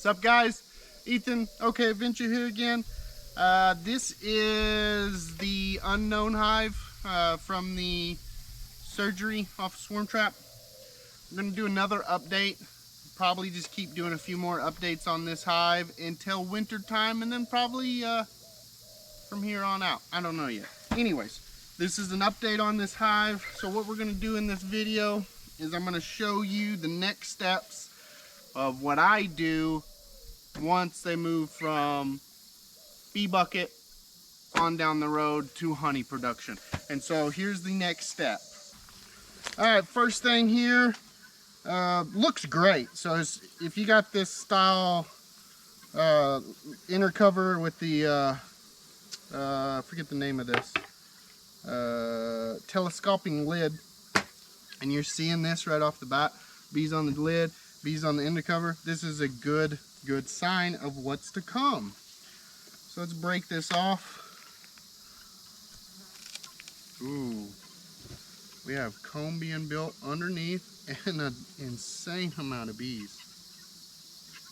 What's up, guys? Ethan, OK Adventure here again. This is the unknown hive from the surgery off of Swarm Trap. I'm going to do another update. Probably just keep doing a few more updates on this hive until winter time, and then probably from here on out. I don't know yet. Anyways, this is an update on this hive. So what we're going to do in this video is I'm going to show you the next steps of what I do once they move from bee bucket on down the road to honey production. And so here's the next step. All right, first thing here, looks great. So if you got this style inner cover with the I forget the name of this, telescoping lid, and you're seeing this right off the bat, bees on the lid, bees on the inner cover, this is a good sign of what's to come. So let's break this off. Ooh, we have comb being built underneath and an insane amount of bees.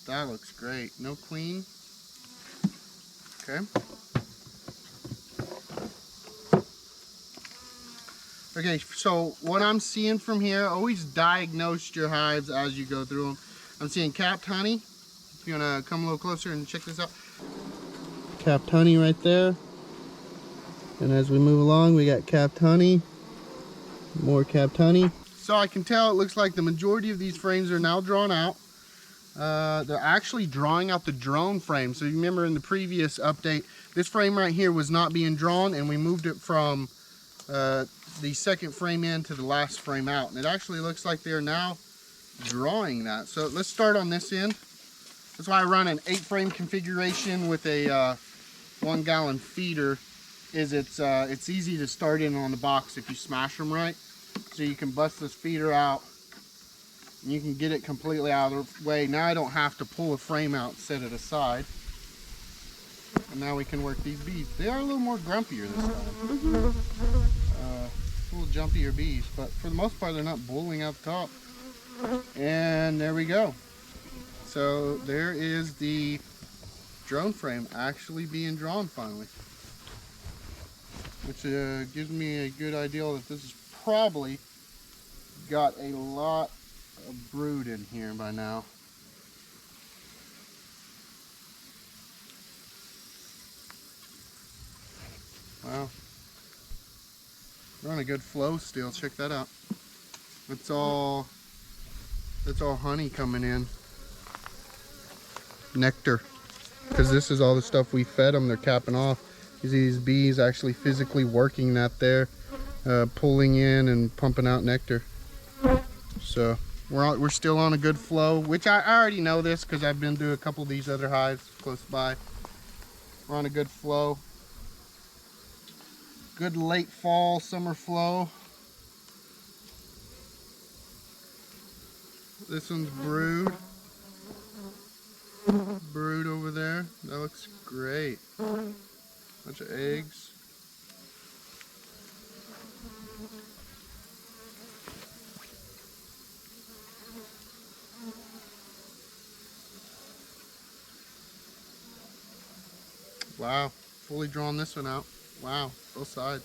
That looks great. No queen. Okay. Okay, so what I'm seeing from here, always diagnose your hives as you go through them. I'm seeing capped honey. If you want to come a little closer and check this out. Capped honey right there. And as we move along, we got capped honey. More capped honey. So I can tell it looks like the majority of these frames are now drawn out. They're actually drawing out the drone frame. So you remember in the previous update, this frame right here was not being drawn, and we moved it from the second frame in to the last frame out. And it actually looks like they're now drawing that. So let's start on this end. That's why I run an 8-frame configuration with a 1-gallon feeder. It's easy to start in on the box if you smash them right. So you can bust this feeder out and you can get it completely out of the way. Now I don't have to pull a frame out and set it aside. And now we can work these bees. They are a little more grumpier this time. A little jumpier bees, but for the most part they're not bullying out the top. And there we go. So there is the drone frame actually being drawn finally. Which gives me a good idea that this has probably got a lot of brood in here by now. Wow. We're on a good flow still. Check that out. That's all honey coming in. Nectar. Because this is all the stuff we fed them. They're capping off. You see these bees actually physically working that there, pulling in and pumping out nectar. So we're still on a good flow, which I already know this because I've been through a couple of these other hives close by. We're on a good flow. Good late fall, summer flow. This one's brood. Brood over there. That looks great. Bunch of eggs. Wow, fully drawn this one out. Wow, both sides.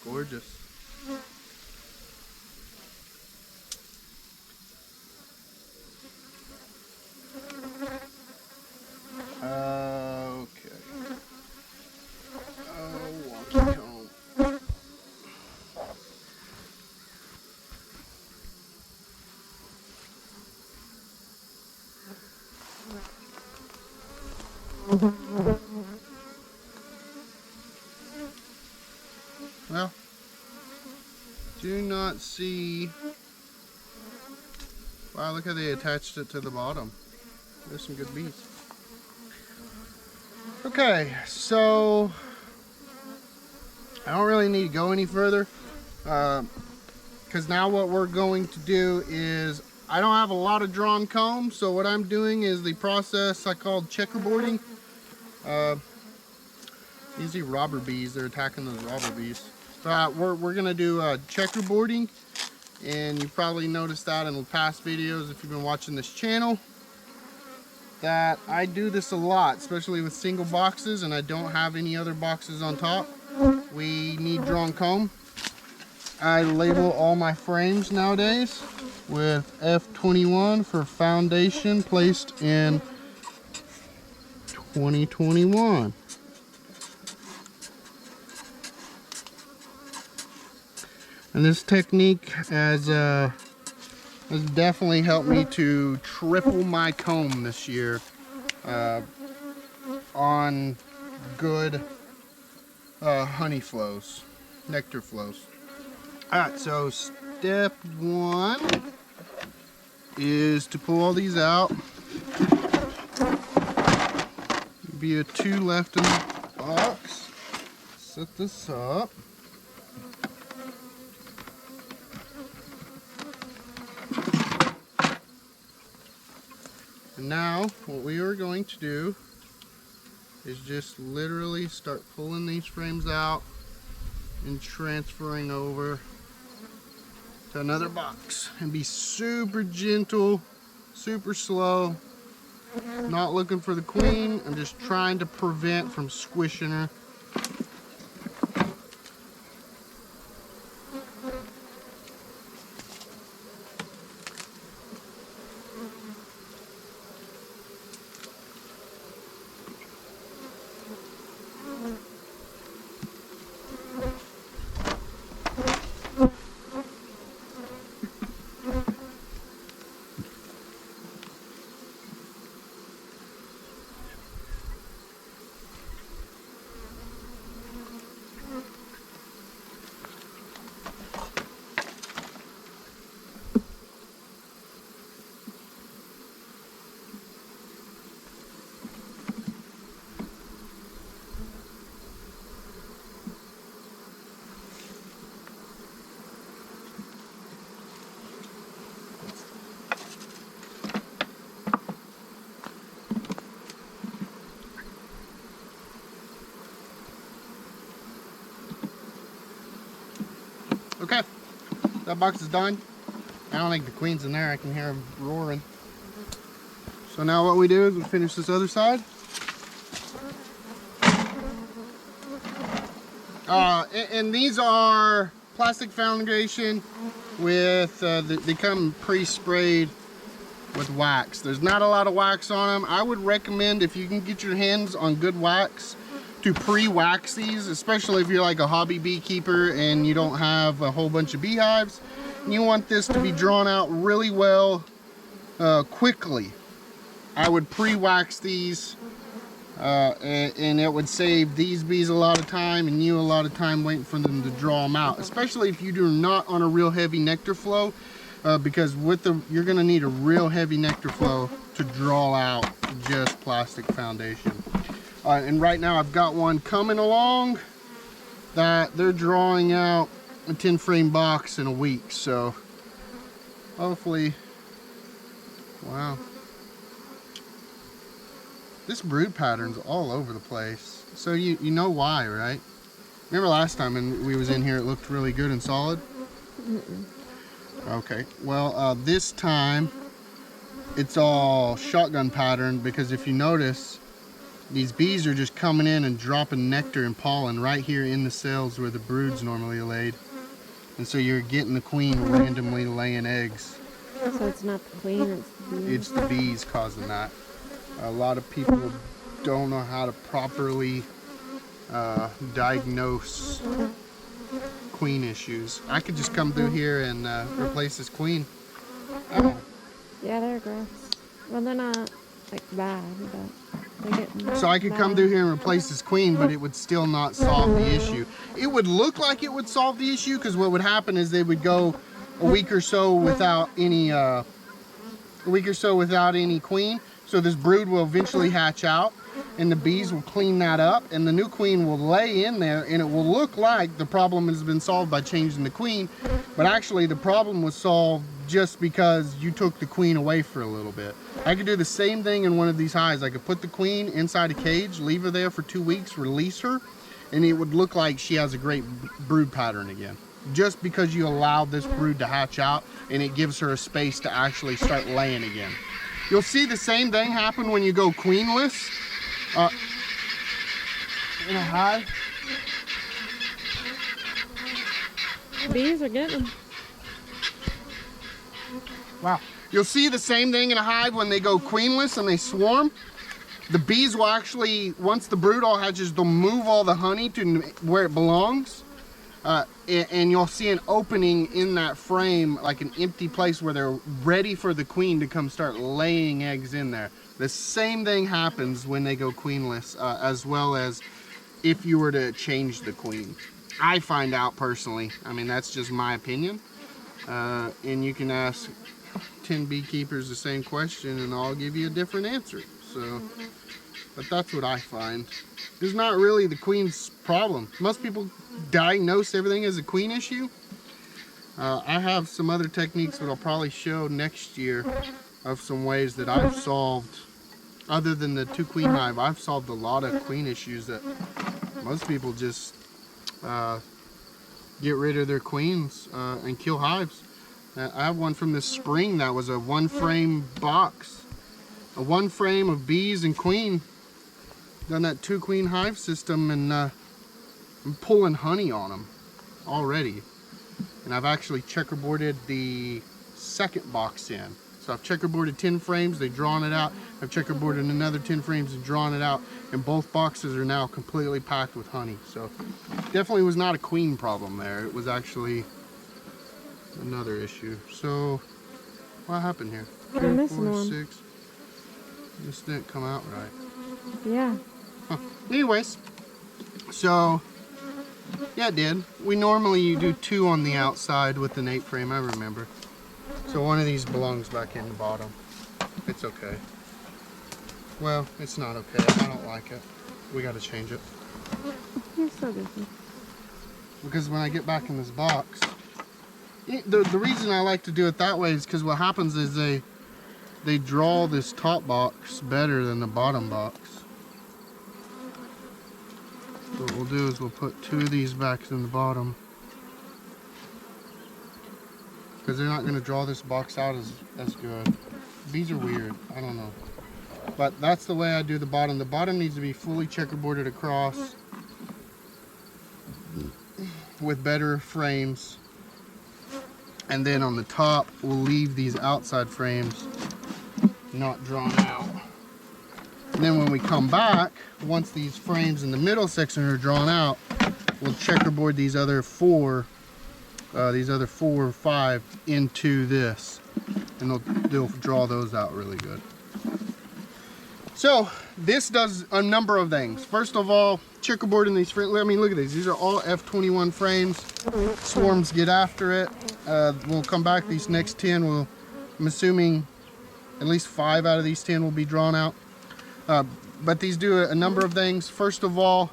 Gorgeous. Okay. Walkie home. Well, do not see. Wow, look how they attached it to the bottom. There's some good bees. Okay, so I don't really need to go any further because now what we're going to do is, I don't have a lot of drawn comb, so what I'm doing is the process I called checkerboarding. These are robber bees. They're attacking those robber bees. We're gonna do checkerboarding, and you've probably noticed that in the past videos if you've been watching this channel. that I do this a lot, especially with single boxes and I don't have any other boxes on top. We need drawn comb. I label all my frames nowadays with F21 for foundation placed in 2021. And this technique has definitely helped me to triple my comb this year on good honey flows, nectar flows. Alright, so step one is to pull all these out. Be a 2 left in the box. Set this up. And now what we are going to do is just literally start pulling these frames out and transferring over to another box, and be super gentle, super slow, not looking for the queen. I'm just trying to prevent from squishing her. Okay, that box is done. I don't think the queen's in there. I can hear them roaring. So now what we do is we finish this other side. And these are plastic foundation with, they come pre-sprayed with wax. There's not a lot of wax on them. I would recommend, if you can get your hands on good wax, to pre-wax these, especially if you're like a hobby beekeeper and you don't have a whole bunch of beehives. And you want this to be drawn out really well quickly. I would pre-wax these and it would save these bees a lot of time and you a lot of time waiting for them to draw them out, especially if you do not on a real heavy nectar flow, because with you're going to need a real heavy nectar flow to draw out just plastic foundation. And right now I've got one coming along that they're drawing out a 10 frame box in a week, so hopefully, wow. This brood pattern's all over the place. So you know why, right? Remember last time when we was in here it looked really good and solid? Mm-mm. Okay, well this time it's all shotgun pattern, because if you notice, these bees are just coming in and dropping nectar and pollen right here in the cells where the brood's normally laid. And so you're getting the queen randomly laying eggs. So it's not the queen, it's the bees. It's the bees causing that. A lot of people don't know how to properly diagnose queen issues. I could just come through here and replace this queen. Oh. Yeah, they're gross. Well, they're not like bad, but they're getting so I could come through here and replace this queen, but it would still not solve the issue. It would look like it would solve the issue, because what would happen is they would go a week or so without any queen. So this brood will eventually hatch out, and the bees will clean that up, and the new queen will lay in there, and it will look like the problem has been solved by changing the queen, but actually the problem was solved just because you took the queen away for a little bit. I could do the same thing in one of these hives. I could put the queen inside a cage, leave her there for 2 weeks, release her, and it would look like she has a great brood pattern again. Just because you allowed this brood to hatch out, and it gives her a space to actually start laying again. You'll see the same thing happen when you go queenless in a hive. Bees are getting them. Wow. You'll see the same thing in a hive when they go queenless and they swarm. The bees will actually, once the brood all hatches, they'll move all the honey to where it belongs. And you'll see an opening in that frame, like an empty place where they're ready for the queen to come start laying eggs in there. The same thing happens when they go queenless, as well as if you were to change the queen. I find out personally. I mean, that's just my opinion. And you can ask 10 beekeepers the same question and I'll give you a different answer. So, but that's what I find. It's not really the queen's problem. Most people diagnose everything as a queen issue. I have some other techniques that I'll probably show next year of some ways that I've solved, other than the 2 queen hive, I've solved a lot of queen issues that most people just get rid of their queens and kill hives. I have one from this spring that was a 1-frame box, a 1 frame of bees and queen. Done that 2 queen hive system, and I'm pulling honey on them already. And I've actually checkerboarded the 2nd box in. So I've checkerboarded 10 frames, they've drawn it out. I've checkerboarded another 10 frames and drawn it out. And both boxes are now completely packed with honey. So definitely was not a queen problem there. It was actually another issue. So what happened here? We're missing one. 6. This didn't come out right. Yeah. Huh. Anyways, so yeah, it did. We normally do 2 on the outside with an 8 frame, I remember. So one of these belongs back in the bottom. It's okay. Well, it's not okay. I don't like it. We got to change it. You're so busy. Because when I get back in this box, the reason I like to do it that way is because what happens is they draw this top box better than the bottom box. So what we'll do is we'll put 2 of these back in the bottom, because they're not going to draw this box out as good. Bees are weird. I don't know. But that's the way I do the bottom. The bottom needs to be fully checkerboarded across with better frames. And then on the top, we'll leave these outside frames not drawn out. And then when we come back, once these frames in the middle section are drawn out, we'll checkerboard these other 4 or 5 into this, and they'll draw those out really good. So this does a number of things. First of all, checkerboarding these frames. I mean, look at these. These are all F21 frames. Swarms get after it. We'll come back. These next 10 I'm assuming at least 5 out of these 10 will be drawn out. But these do a number of things. First of all,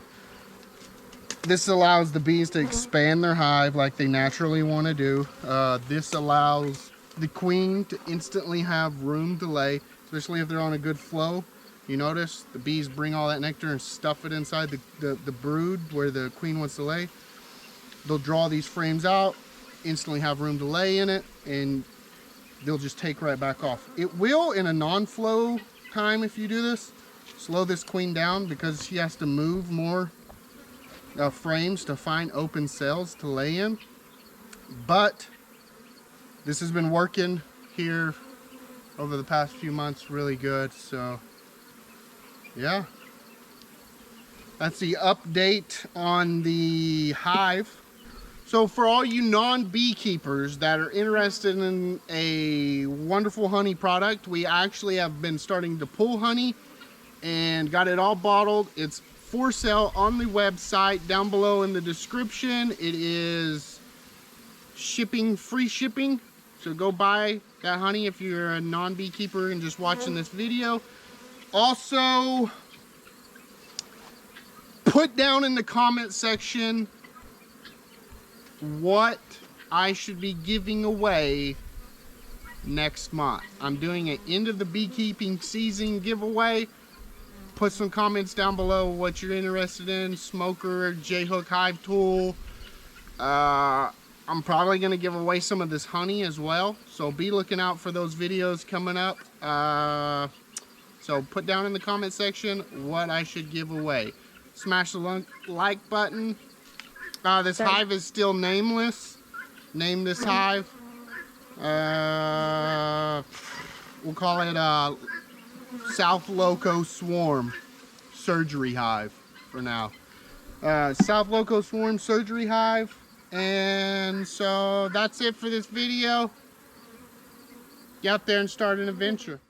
this allows the bees to expand their hive like they naturally want to do. This allows the queen to instantly have room to lay, especially if they're on a good flow. You notice the bees bring all that nectar and stuff it inside the brood where the queen wants to lay. They'll draw these frames out, instantly have room to lay in it, and they'll just take right back off. It will, in a non-flow time, if you do this, slow this queen down because she has to move more frames to find open cells to lay in. But this has been working here over the past few months really good. So yeah, that's the update on the hive. So for all you non-beekeepers that are interested in a wonderful honey product, we actually have been starting to pull honey and got it all bottled. It's for sale on the website down below in the description. It is shipping, free shipping. So go buy that honey if you're a non-beekeeper and just watching this video. Also, put down in the comment section what I should be giving away next month. I'm doing an end of the beekeeping season giveaway. Put some comments down below what you're interested in. Smoker, J-hook hive tool. I'm probably going to give away some of this honey as well. So be looking out for those videos coming up. So put down in the comment section what I should give away. Smash the like button. This hive is still nameless. Name this hive. We'll call it South Loco Swarm Surgery Hive for now. South Loco Swarm Surgery Hive. And so that's it for this video. Get out there and start an adventure.